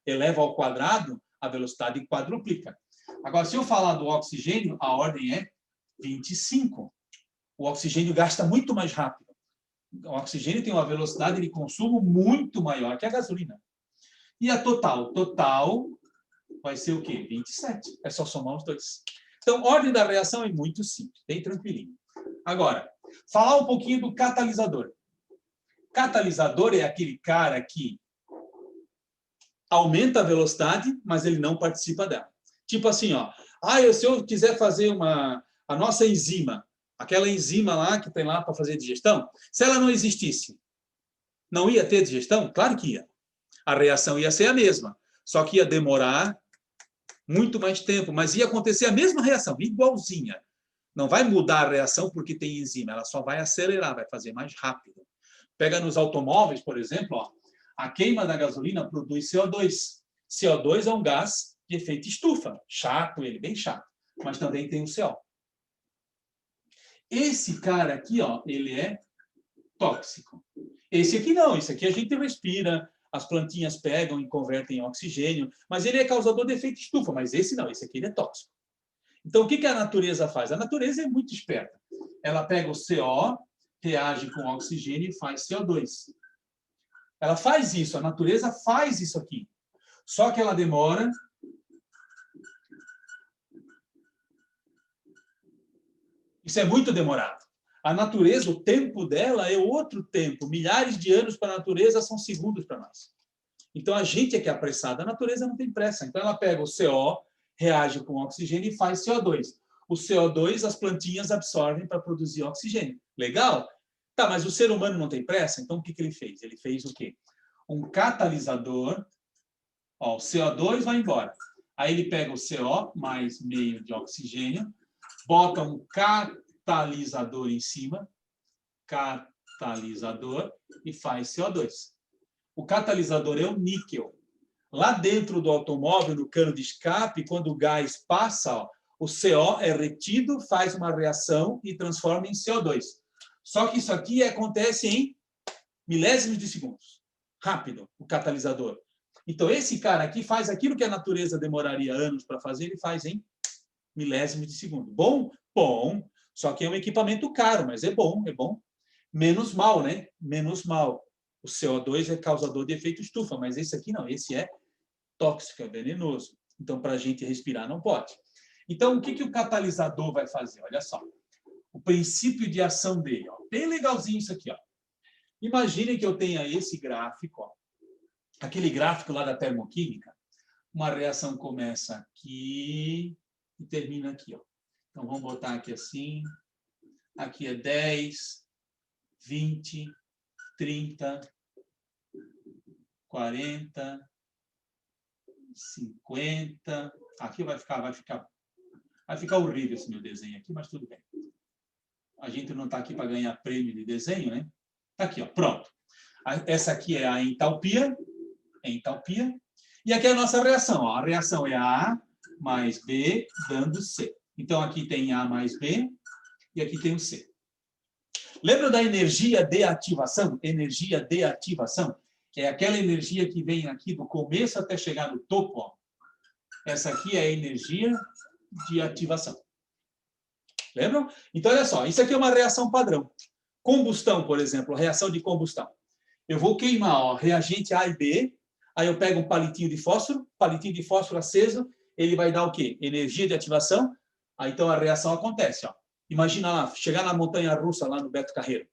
eleva ao quadrado, a velocidade quadruplica. Agora, se eu falar do oxigênio, a ordem é 25. O oxigênio gasta muito mais rápido. O oxigênio tem uma velocidade de consumo muito maior que a gasolina. E a total? Total vai ser o quê? 27. É só somar os dois. Então, ordem da reação é muito simples, bem tranquilinho. Agora, falar um pouquinho do catalisador. Catalisador é aquele cara que aumenta a velocidade, mas ele não participa dela. Tipo assim, ó. Se eu quiser fazer a nossa enzima, aquela enzima lá que tem lá para fazer digestão, se ela não existisse, não ia ter digestão? Claro que ia. A reação ia ser a mesma, só que ia demorar muito mais tempo, mas ia acontecer a mesma reação, igualzinha. Não vai mudar a reação porque tem enzima, ela só vai acelerar, vai fazer mais rápido. Pega nos automóveis, por exemplo, ó, a queima da gasolina produz CO2. CO2 é um gás de efeito estufa. Chato ele, bem chato. Mas também tem o CO. Esse cara aqui, ó, ele é tóxico. Esse aqui não, esse aqui a gente respira, as plantinhas pegam e convertem em oxigênio, mas ele é causador de efeito estufa, mas esse não, esse aqui ele é tóxico. Então, o que a natureza faz? A natureza é muito esperta. Ela pega o CO, reage com o oxigênio e faz CO2. Ela faz isso, a natureza faz isso aqui. Só que ela demora isso é muito demorado. A natureza, o tempo dela é outro tempo. Milhares de anos para a natureza são segundos para nós. Então, a gente é que é apressado. A natureza não tem pressa. Então, ela pega o CO, reage com o oxigênio e faz CO2. O CO2 as plantinhas absorvem para produzir oxigênio. Legal? Tá, mas o ser humano não tem pressa? Então, o que ele fez? Ele fez o quê? Um catalisador. Ó, o CO2 vai embora. Aí ele pega o CO mais meio de oxigênio, bota um catalisador em cima, catalisador, e faz CO2. O catalisador é o níquel. Lá dentro do automóvel, no cano de escape, quando o gás passa, ó, o CO é retido, faz uma reação e transforma em CO2. Só que isso aqui acontece em milésimos de segundos. Rápido, o catalisador. Então, esse cara aqui faz aquilo que a natureza demoraria anos para fazer, ele faz em milésimos de segundo. Bom? Bom. Só que é um equipamento caro, mas é bom, é bom. Menos mal, né? Menos mal. O CO2 é causador de efeito estufa, mas esse aqui não, esse é tóxico, é venenoso. Então, para a gente respirar, não pode. Então, o que o catalisador vai fazer? Olha só. O princípio de ação dele. Ó. Bem legalzinho isso aqui. Ó. Imagine que eu tenha esse gráfico, ó. Aquele gráfico lá da termoquímica. Uma reação começa aqui e termina aqui. Ó. Então, vamos botar aqui assim. Aqui é 10, 20, 30, 40, 50. Aqui vai ficar horrível esse meu desenho aqui, mas tudo bem. A gente não está aqui para ganhar prêmio de desenho, né? Está aqui, ó, pronto. Essa aqui é a entalpia. E aqui é a nossa reação. Ó. A reação é A mais B dando C. Então, aqui tem A mais B e aqui tem o C. Lembra da energia de ativação? Energia de ativação é aquela energia que vem aqui do começo até chegar no topo. Ó. Essa aqui é a energia de ativação. Lembram? Então, olha só. Isso aqui é uma reação padrão. Combustão, por exemplo. Reação de combustão. Eu vou queimar ó, reagente A e B. Aí eu pego um palitinho de fósforo aceso, ele vai dar o quê? Energia de ativação. Aí então a reação acontece. Ó. Imagina lá, chegar na montanha-russa, lá no Beto Carreiro.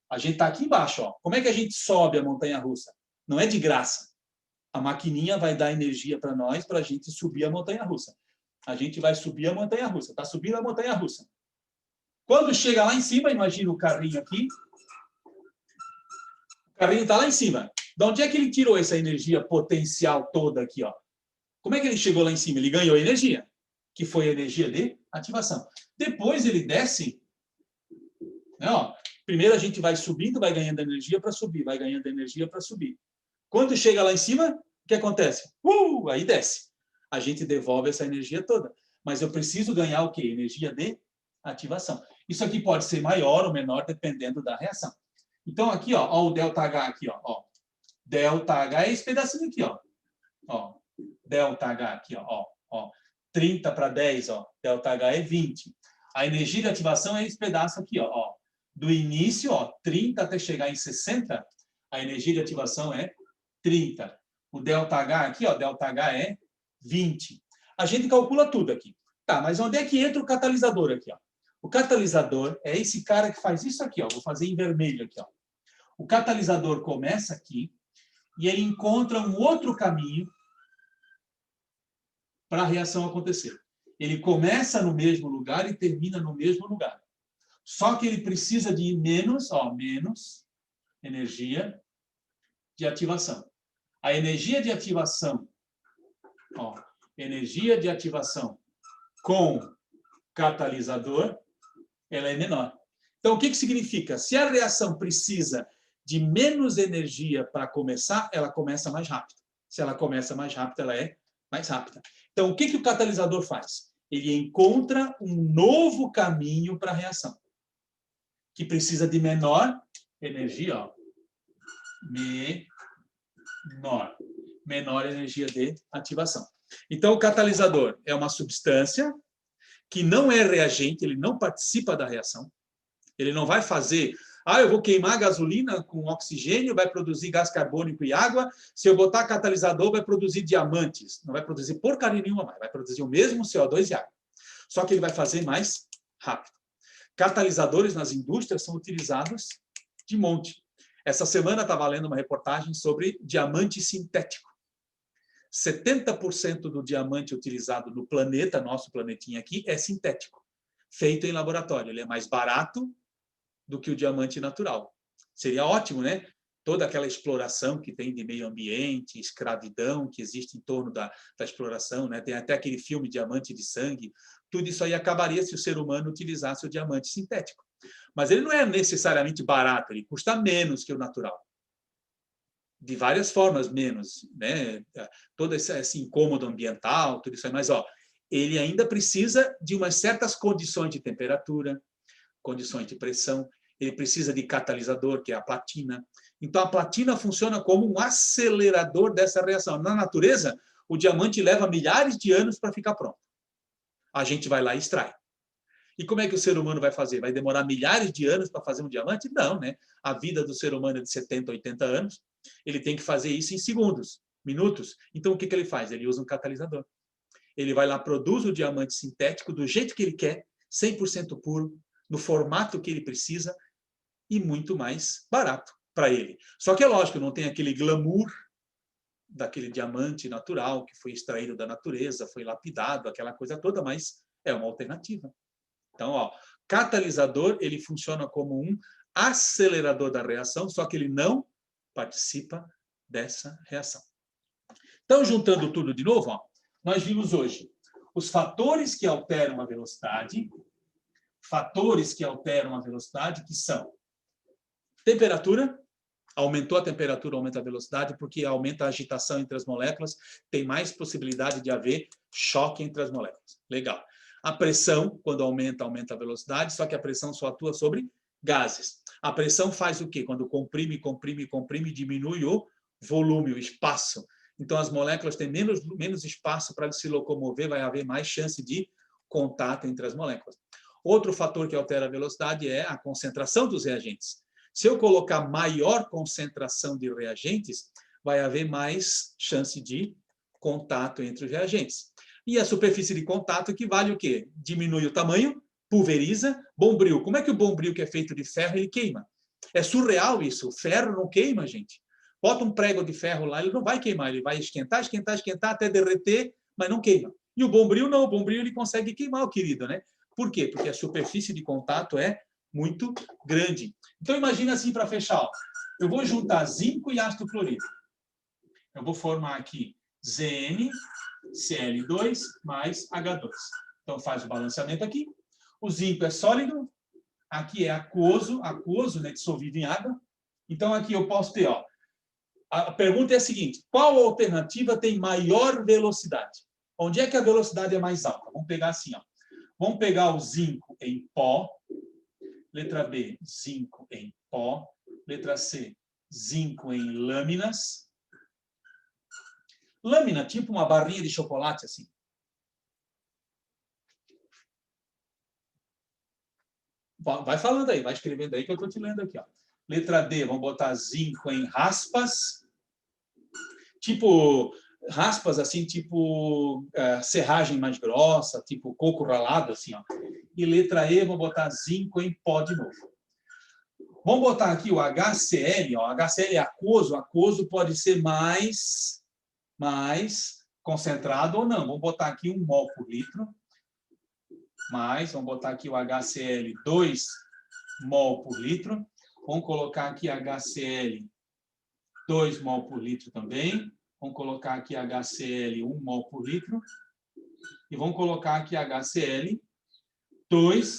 A gente está aqui embaixo. Ó. Como é que a gente sobe a montanha-russa? Não é de graça. A maquininha vai dar energia para nós para a gente subir a montanha-russa. A gente vai subir a montanha-russa. Está subindo a montanha-russa. Quando chega lá em cima, imagina o carrinho aqui. O carrinho está lá em cima. De onde é que ele tirou essa energia potencial toda aqui? Ó? Como é que ele chegou lá em cima? Ele ganhou energia, que foi a energia de ativação. Depois ele desce. Né, ó, primeiro a gente vai subindo, vai ganhando energia para subir, vai ganhando energia para subir. Quando chega lá em cima, o que acontece? Aí desce. A gente devolve essa energia toda. Mas eu preciso ganhar o quê? Energia de ativação. Isso aqui pode ser maior ou menor, dependendo da reação. Então, aqui, ó o ΔH aqui, ó. ΔH é esse pedacinho aqui, ó. ΔH aqui, ó. 30 para 10, ó. ΔH é 20. A energia de ativação é esse pedaço aqui, ó. Do início, ó, 30 até chegar em 60, a energia de ativação é 30. O ΔH aqui, ó, ΔH é 20. A gente calcula tudo aqui. Tá, mas onde é que entra o catalisador aqui, ó? O catalisador é esse cara que faz isso aqui, ó. Vou fazer em vermelho aqui, ó. O catalisador começa aqui e ele encontra um outro caminho para a reação acontecer. Ele começa no mesmo lugar e termina no mesmo lugar. Só que ele precisa de menos energia de ativação. A energia de ativação, ó, energia de ativação com catalisador, ela é menor. Então, o que significa? Se a reação precisa de menos energia para começar, ela começa mais rápido. Se ela começa mais rápido, ela é mais rápida. Então, o que o catalisador faz? Ele encontra um novo caminho para a reação, que precisa de menor energia, ó. Menor energia de ativação. Então, o catalisador é uma substância que não é reagente, ele não participa da reação. Ele não vai fazer, eu vou queimar gasolina com oxigênio, vai produzir gás carbônico e água. Se eu botar catalisador, vai produzir diamantes. Não vai produzir porcaria nenhuma mais. Vai produzir o mesmo CO2 e água. Só que ele vai fazer mais rápido. Catalisadores nas indústrias são utilizados de monte. Essa semana estava lendo uma reportagem sobre diamante sintético. 70% do diamante utilizado no planeta, nosso planetinha aqui, é sintético, feito em laboratório. Ele é mais barato do que o diamante natural. Seria ótimo, né? Toda aquela exploração que tem de meio ambiente, escravidão que existe em torno da exploração, né? Tem até aquele filme Diamante de Sangue. Tudo isso aí acabaria se o ser humano utilizasse o diamante sintético. Mas ele não é necessariamente barato, ele custa menos que o natural. De várias formas menos, né? Todo esse incômodo ambiental, tudo isso aí, mas ele ainda precisa de umas certas condições de temperatura, condições de pressão, ele precisa de catalisador, que é a platina. Então, a platina funciona como um acelerador dessa reação. Na natureza, o diamante leva milhares de anos para ficar pronto. A gente vai lá e extrai. E como é que o ser humano vai fazer? Vai demorar milhares de anos para fazer um diamante? Não, né? A vida do ser humano é de 70, 80 anos. Ele tem que fazer isso em segundos, minutos. Então, o que ele faz? Ele usa um catalisador. Ele vai lá, produz o diamante sintético do jeito que ele quer, 100% puro, no formato que ele precisa e muito mais barato para ele. Só que é lógico, não tem aquele glamour daquele diamante natural que foi extraído da natureza, foi lapidado, aquela coisa toda, mas é uma alternativa. Então, catalisador, ele funciona como um acelerador da reação, só que ele não participa dessa reação. Então, juntando tudo de novo, nós vimos hoje os fatores que alteram a velocidade, que são temperatura, aumentou a temperatura, aumenta a velocidade, porque aumenta a agitação entre as moléculas, tem mais possibilidade de haver choque entre as moléculas. Legal. A pressão, quando aumenta, aumenta a velocidade, só que a pressão só atua sobre gases. A pressão faz o quê? Quando comprime, diminui o volume, o espaço. Então, as moléculas têm menos espaço para se locomover, vai haver mais chance de contato entre as moléculas. Outro fator que altera a velocidade é a concentração dos reagentes. Se eu colocar maior concentração de reagentes, vai haver mais chance de contato entre os reagentes. E a superfície de contato equivale o quê? Diminui o tamanho, pulveriza, bombril. Como é que o bombril, que é feito de ferro, ele queima? É surreal isso. O ferro não queima, gente. Bota um prego de ferro lá, ele não vai queimar. Ele vai esquentar até derreter, mas não queima. E o bombril não. O bombril ele consegue queimar, o querido, né? Por quê? Porque a superfície de contato é muito grande. Então, imagina assim, para fechar. Eu vou juntar zinco e ácido clorídrico. Eu vou formar aqui ZnCl2 mais H2. Então, faz o balanceamento aqui. O zinco é sólido. Aqui é aquoso, né, dissolvido em água. Então, aqui eu posso ter, a pergunta é a seguinte: qual alternativa tem maior velocidade? Onde é que a velocidade é mais alta? Vamos pegar assim, Vamos pegar o zinco em pó. Letra B, zinco em pó. Letra C, zinco em lâminas. Lâmina, tipo uma barrinha de chocolate, assim. Vai falando aí, vai escrevendo aí que eu estou te lendo aqui. Ó. Letra D, vamos botar zinco em raspas. Tipo, raspas assim, tipo serragem mais grossa, tipo coco ralado, assim. Ó. E letra E, vamos botar zinco em pó de novo. Vamos botar aqui o HCl. Ó. HCl é aquoso. Aquoso pode ser mais concentrado ou não. Vamos botar aqui 1 mol por litro. Vamos botar aqui o HCl 2 mol por litro. Vamos colocar aqui HCl 2 mol por litro também. Vamos colocar aqui HCl 1 mol por litro. E vamos colocar aqui HCl 2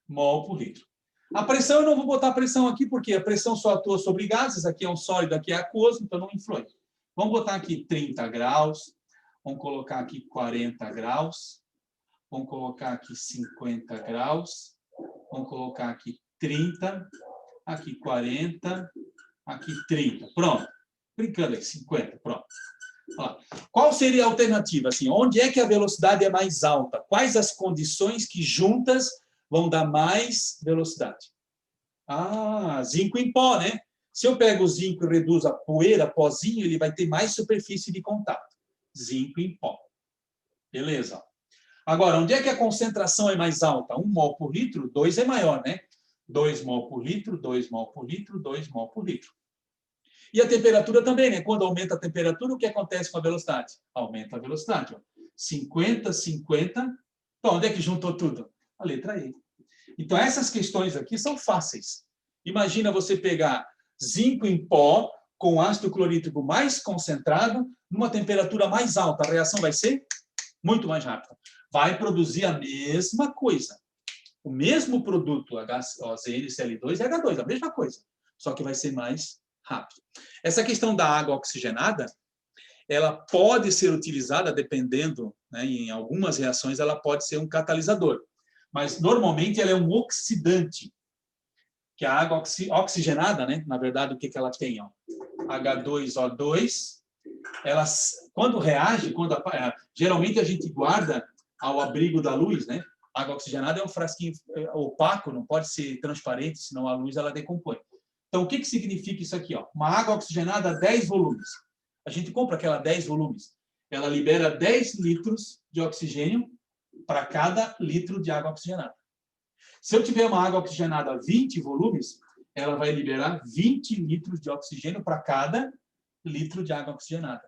mol por litro. A pressão, eu não vou botar pressão aqui, porque a pressão só atua sobre gases. Aqui é um sólido, aqui é aquoso, então não influi. Vamos botar aqui 30 graus. Vamos colocar aqui 40 graus. Vamos colocar aqui 50 graus. Vamos colocar aqui 30. Aqui 40. Aqui 30. Pronto. Brincando aí, 50. Pronto. Olha lá. Qual seria a alternativa? Assim, onde é que a velocidade é mais alta? Quais as condições que juntas vão dar mais velocidade? Zinco em pó, né? Se eu pego o zinco e reduzo a poeira, pozinho, ele vai ter mais superfície de contato. Zinco em pó. Beleza. Agora, onde é que a concentração é mais alta? 1 mol por litro, 2 é maior, né? 2 mol por litro, 2 mol por litro, 2 mol por litro. E a temperatura também, né? Quando aumenta a temperatura, o que acontece com a velocidade? Aumenta a velocidade. Ó. 50, 50. Então, onde é que juntou tudo? A letra E. Então, essas questões aqui são fáceis. Imagina você pegar zinco em pó com ácido clorídrico mais concentrado, numa temperatura mais alta. A reação vai ser muito mais rápida. Vai produzir a mesma coisa. O mesmo produto, HCl, e H2, a mesma coisa. Só que vai ser mais rápido. Essa questão da água oxigenada, ela pode ser utilizada, dependendo, né, em algumas reações, ela pode ser um catalisador. Mas, normalmente, ela é um oxidante. Que a água oxigenada, né, na verdade, o que ela tem? Ó? H2O2. Ela, quando reage, geralmente a gente guarda ao abrigo da luz, né? A água oxigenada é um frasquinho opaco, não pode ser transparente, senão a luz ela decompõe. Então, o que significa isso aqui? Ó? Uma água oxigenada a 10 volumes. A gente compra aquela 10 volumes. Ela libera 10 litros de oxigênio para cada litro de água oxigenada. Se eu tiver uma água oxigenada a 20 volumes, ela vai liberar 20 litros de oxigênio para cada litro de água oxigenada.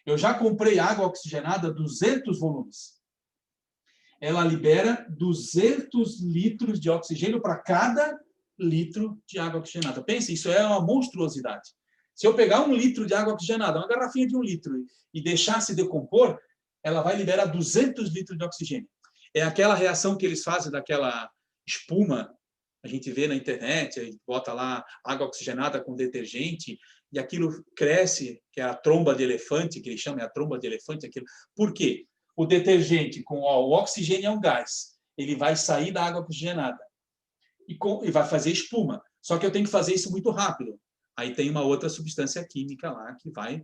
Eu já comprei água oxigenada a 200 volumes. Ela libera 200 litros de oxigênio para cada litro de água oxigenada. Pense, isso é uma monstruosidade. Se eu pegar 1 litro de água oxigenada, uma garrafinha de 1 litro, e deixar se decompor, ela vai liberar 200 litros de oxigênio. É aquela reação que eles fazem daquela espuma, a gente vê na internet, a gente bota lá água oxigenada com detergente, e aquilo cresce, que é a tromba de elefante, que eles chamam, é a tromba de elefante. Aquilo. Por quê? O detergente, o oxigênio é um gás, ele vai sair da água oxigenada e vai fazer espuma. Só que eu tenho que fazer isso muito rápido. Aí tem uma outra substância química lá que vai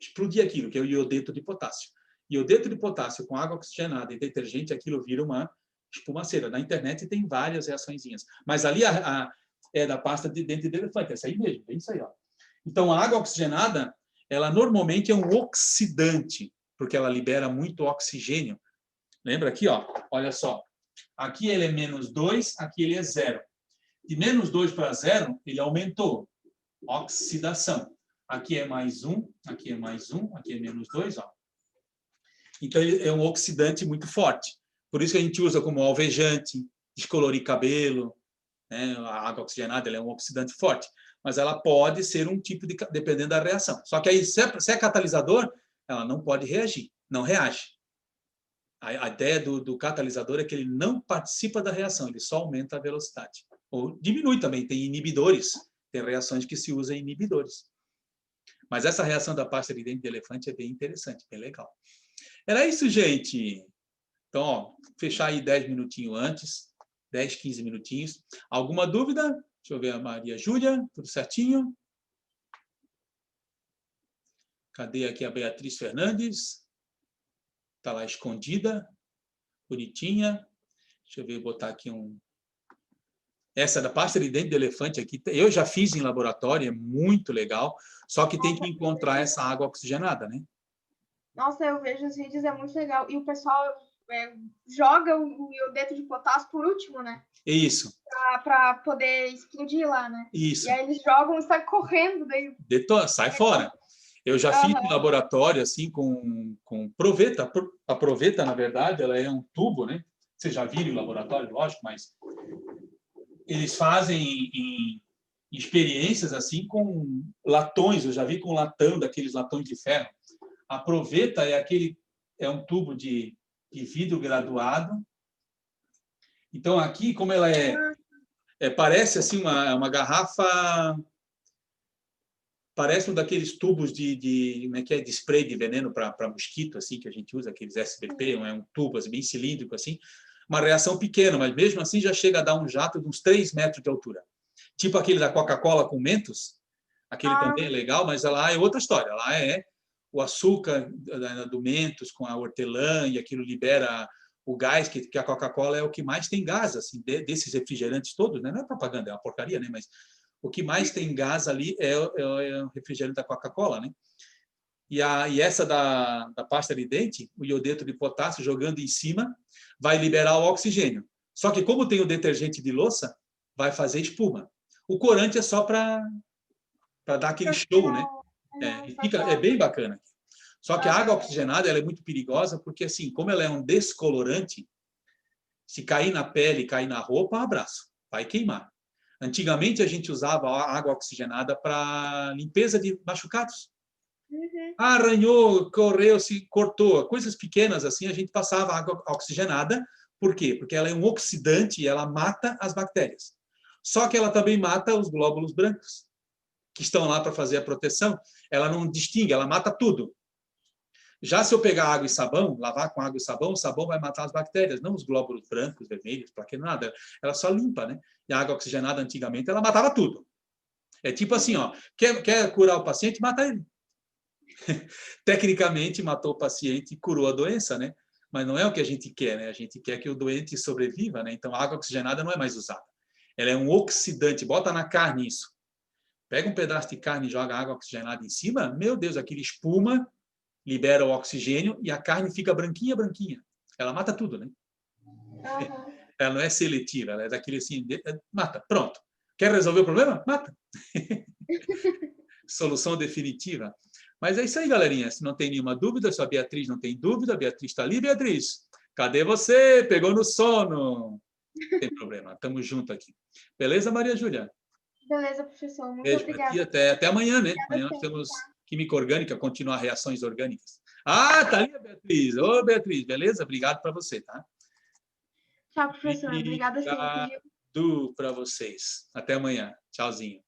explodir aquilo, que é o iodeto de potássio. Iodeto de potássio com água oxigenada e detergente, aquilo vira uma espumaceira. Na internet tem várias reaçõezinhas. Mas ali é da pasta de dente de elefante. Essa aí mesmo, é isso aí. Ó. Então, a água oxigenada, ela normalmente é um oxidante, porque ela libera muito oxigênio. Lembra aqui, ó? Olha só. Aqui ele é menos 2, aqui ele é 0. De menos 2 para 0, ele aumentou. Oxidação. Aqui é mais 1, aqui é mais 1, aqui é menos 2. Ó. Então, ele é um oxidante muito forte. Por isso que a gente usa como alvejante, descolorir cabelo. Né? A água oxigenada ela é um oxidante forte. Mas ela pode ser um tipo de... dependendo da reação. Só que aí, se é catalisador, ela não pode reagir, não reage. A ideia do catalisador é que ele não participa da reação, ele só aumenta a velocidade. Ou diminui também, tem inibidores. Tem reações que se usam inibidores. Mas essa reação da pasta de dente de elefante é bem interessante, bem legal. Era isso, gente. Então, ó, fechar aí 10 minutinhos antes, 10, 15 minutinhos. Alguma dúvida? Deixa eu ver a Maria Júlia, tudo certinho? Cadê aqui a Beatriz Fernandes? Está lá escondida, bonitinha. Deixa eu ver, botar aqui um Essa da pasta de dente de elefante aqui, eu já fiz em laboratório, é muito legal, só que tem que encontrar essa água oxigenada, né? Nossa, eu vejo os vídeos, é muito legal. E o pessoal joga o iodeto de potássio por último, né? Isso, Para poder explodir lá, né? E isso. aí eles jogam e saem correndo. Daí... Sai fora. Eu já fiz em laboratório, assim, com proveta. A proveta, na verdade, ela é um tubo, né? Vocês já viram em laboratório, lógico, mas eles fazem em experiências, assim, com latões. Eu já vi com latão, daqueles latões de ferro. A proveta é um tubo de vidro graduado. Então, aqui, como ela parece, assim, uma garrafa... Parece um daqueles tubos como é que é, de spray de veneno para mosquito, assim, que a gente usa, aqueles SBP, é um tubo assim, bem cilíndrico, assim. Uma reação pequena, mas mesmo assim já chega a dar um jato de uns 3 metros de altura. Tipo aquele da Coca-Cola com Mentos, aquele também é legal, mas lá é outra história. Lá é o açúcar do Mentos com a hortelã, e aquilo libera o gás, que a Coca-Cola é o que mais tem gás, assim, desses refrigerantes todos, né? Não é propaganda, é uma porcaria, né? Mas o que mais tem gás ali é o refrigerante da Coca-Cola, né? E essa da pasta de dente, o iodeto de potássio jogando em cima, vai liberar o oxigênio. Só que como tem o detergente de louça, vai fazer espuma. O corante é só para dar aquele show, né? É bem bacana. Só que a água oxigenada ela é muito perigosa porque, assim, como ela é um descolorante, se cair na pele, cair na roupa, abraço, vai queimar. Antigamente, a gente usava água oxigenada para limpeza de machucados. Arranhou, correu, se cortou, coisas pequenas assim, a gente passava água oxigenada. Por quê? Porque ela é um oxidante e ela mata as bactérias. Só que ela também mata os glóbulos brancos, que estão lá para fazer a proteção. Ela não distingue, ela mata tudo. Já se eu pegar água e sabão, lavar com água e sabão, o sabão vai matar as bactérias, não os glóbulos brancos, vermelhos, para que nada. Ela só limpa, né? E a água oxigenada, antigamente, ela matava tudo. É tipo assim, ó, quer curar o paciente, mata ele. Tecnicamente, matou o paciente e curou a doença, né? Mas não é o que a gente quer, né? A gente quer que o doente sobreviva, né? Então, a água oxigenada não é mais usada. Ela é um oxidante. Bota na carne isso. Pega um pedaço de carne e joga água oxigenada em cima, meu Deus, aquele espuma, libera o oxigênio e a carne fica branquinha, branquinha. Ela mata tudo, né? Ela não é seletiva, ela é daquele assim, mata, pronto. Quer resolver o problema? Mata. Solução definitiva. Mas é isso aí, galerinha. Se não tem nenhuma dúvida, se a Beatriz não tem dúvida, a Beatriz está ali, Beatriz. Cadê você? Pegou no sono. Não tem problema, estamos juntos aqui. Beleza, Maria Júlia? Beleza, professor. Muito Beijo para ti, obrigada. até amanhã, né? Obrigada Amanhã nós sempre, temos tá? química orgânica, continuar reações orgânicas. Ah, tá ali a Beatriz. Ô, Beatriz, beleza? Obrigado para você, tá? Tchau, professor. Obrigada sempre, viu? Obrigado para vocês. Até amanhã. Tchauzinho.